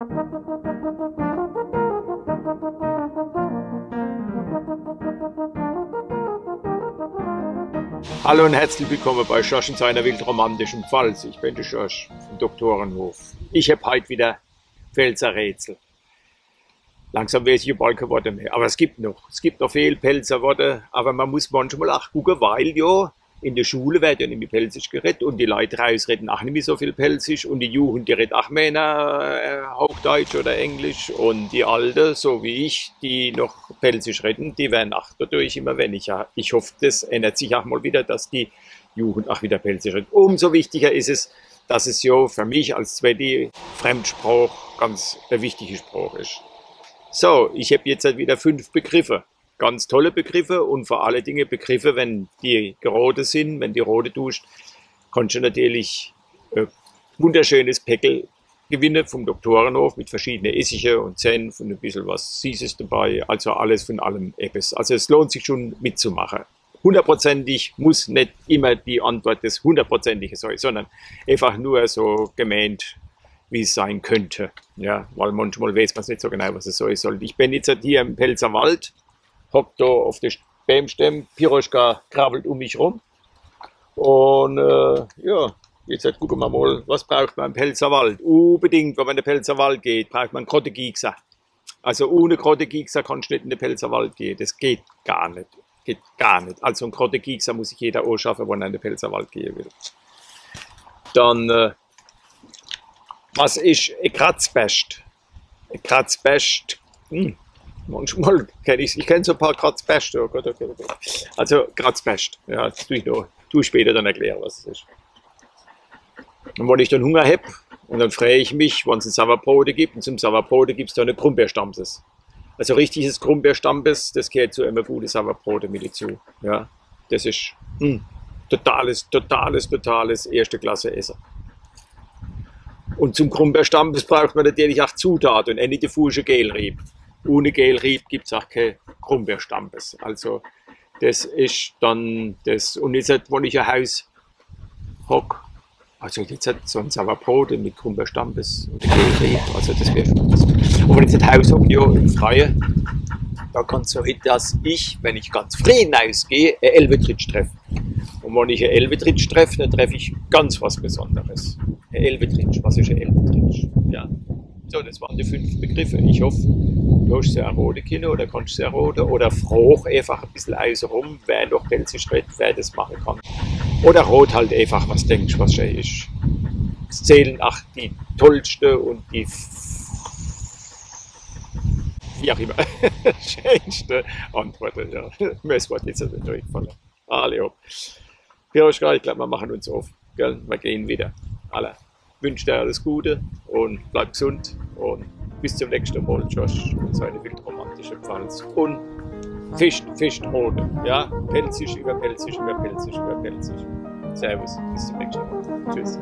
Hallo und herzlich willkommen bei Schorsch in seiner wildromantischen Pfalz. Ich bin der Schorsch vom Doktorenhof. Ich habe heute wieder Pfälzer Rätsel. Langsam weiß ich bald keine Worte mehr. Aber es gibt noch viele Pfälzer Worte. Aber man muss manchmal auch gucken, weil ja in der Schule wird ja nicht mehr Pfälzisch geredet und die Leute draußen reden auch nicht mehr so viel Pfälzisch und die Jugend, die redet auch mehr Hochdeutsch oder Englisch und die Alten, so wie ich, die noch Pfälzisch reden, die werden auch dadurch immer weniger. Ich hoffe, das ändert sich auch mal wieder, dass die Jugend auch wieder Pfälzisch redet. Umso wichtiger ist es, dass es ja für mich als zweite Fremdsprache ganz ein wichtiger Spruch ist. So, ich habe jetzt halt wieder 5 Begriffe. Ganz tolle Begriffe und vor allen Dingen Begriffe, wenn die gerode sind, wenn die rote duscht, kannst du natürlich wunderschönes Päckel gewinnen vom Doktorenhof mit verschiedenen Essige und Senf und ein bisschen was Süßes dabei, also alles von allem etwas. Also es lohnt sich schon mitzumachen. Hundertprozentig muss nicht immer die Antwort des Hundertprozentige sein, sondern einfach nur so gemeint, wie es sein könnte. Ja, weil manchmal weiß man nicht so genau, was es sein soll. Ich bin jetzt hier im Pfälzerwald, hock da auf der Baumstämme, Piroschka krabbelt um mich rum. Und ja, jetzt gucken wir mal, was braucht man im Pfälzerwald? Unbedingt, wenn man in den Pfälzerwald geht, braucht man Grottegiegser. Also ohne Grottegiegser kannst du nicht in den Pfälzerwald gehen. Das geht gar nicht. Geht gar nicht. Also ein Grottegiegser muss sich jeder anschaffen, wenn er in den Pfälzerwald gehen will. Dann, was ist ein Kratzbest? Ein Kratzbest, manchmal kenne ich kenne so ein paar Kratzbest. Oh Gott, oh Gott, oh Gott. Also Kratzbest, ja, das tue ich noch. Tue später dann erklären, was es ist. Und wenn ich dann Hunger habe, und dann freue ich mich, wenn es ein Sauerbrote gibt, und zum Sauerbrote gibt es da eine Krummbeerstampes. Also richtiges Krummbeerstampes, das gehört zu einem guten Sauerbrote mit dazu. Ja, das ist totales erste Klasse Essen. Und zum Krummbeerstampes braucht man natürlich auch Zutaten und nicht den frischen Gelrieb. Ohne Gelrieb gibt es auch kein Krummbeerstampes. Also das ist dann das. Und jetzt, wenn ich ein Haus hocke, also jetzt hat so ein Sauerbrot mit Krummbeerstampes oder Gelrieb, also das wäre schon was. Und wenn ich jetzt ein Haus hocke, ja, im Freien, da kann es so sein, dass ich, wenn ich ganz früh hinausgehe, ein Elbetritsch treffe. Und wenn ich ein Elbetritsch treffe, dann treffe ich ganz was Besonderes. Ein Elbetritsch, was ist ein Elbetritsch? Ja. So, das waren die 5 Begriffe. Ich hoffe, du hast sehr rote Kinder oder kannst sehr rote oder frag einfach ein bisschen außenrum, wer noch Pfälzisch redet, wer das machen kann. Oder rot halt einfach, was denkst, was schön ist. Es zählen auch die tollste und die wie auch immer schönste Antworten. Ja. Mir ist was jetzt nicht durchgefallen. Alle hopp. Piroschka, ich glaube, wir machen uns auf. Gell? Wir gehen wieder. Alle. Ich wünsche dir alles Gute und bleib gesund und bis zum nächsten Mal, Josh, und seine wildromantische Pfalz. Und Fisch rote, ja, Pelzisch über Pelzisch über Pelzisch über Pelzisch. Servus, bis zum nächsten Mal. Tschüss.